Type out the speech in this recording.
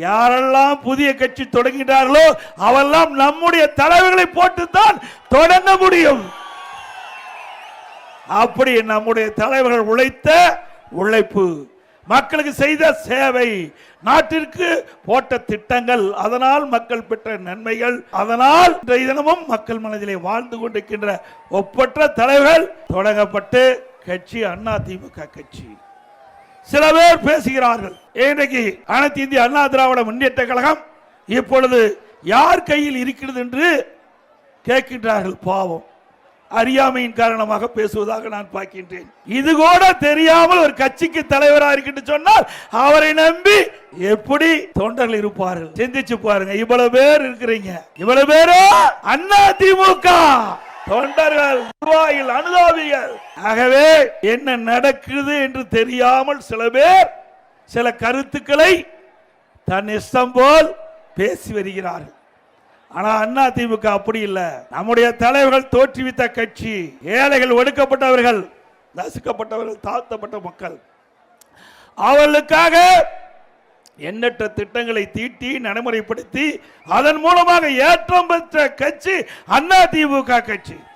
யாரெல்லாம் புதிய கட்சி தொடங்கினார்களோ அவெல்லாம் நம்முடைய தலைவர்களை போட்டுத்தான் தொடங்க முடியும். அப்படி நம்முடைய தலைவர்கள் உழைத்த உழைப்பு, மக்களுக்கு செய்த சேவை, நாட்டிற்கு போட்ட திட்டங்கள், அதனால் மக்கள் பெற்ற நன்மைகள், அதனால் இன்றைய தினமும் மக்கள் மனதிலே வாழ்ந்து கொண்டிருக்கின்ற ஒப்பற்ற தலைவர்கள் தொடங்கப்பட்டு கட்சி அதிமுக கட்சி. சில பேர் பேசுகிறார்கள், இன்றைக்கு அனைத்து இந்திய அண்ணா திராவிட முன்னேற்ற கழகம் இப்பொழுது யார் கையில் இருக்கிறது என்று கேட்கின்றார்கள். பாவம், அறியாமையின் காரணமாக பேசுவதாக நான் பார்க்கின்றேன். இது கூட தெரியாமல் ஒரு கட்சிக்கு தலைவராக இருக்கின்ற சொன்னால் அவரை நம்பி எப்படி தொண்டர்கள் இருப்பார்கள்? சிந்திச்சு பாருங்க. இவ்வளவு பேர் இருக்கிறீங்க, இவ்வளவு பேரோ அதிமுக தொண்டர்கள், நிர்வாகிகள், அனுதாபிகள். ஆகவே என்ன நடக்குது என்று தெரியாமல் சில பேர் சில கருத்துக்களை தன் இஷ்டம் போல் பேசி வருகிறார்கள். ஆனா அதிமுக அப்படி இல்லை. நம்முடைய தலைவர்கள் தோற்றுவித்த கட்சி. ஏழைகள், ஒடுக்கப்பட்டவர்கள், நசுக்கப்பட்டவர்கள், தாழ்த்தப்பட்ட மக்கள், அவர்களுக்காக எண்ணற்ற திட்டங்களை தீட்டி நடைமுறைப்படுத்தி அதன் மூலமாக ஏற்றம் பெற்ற கட்சி அதிமுக கட்சி.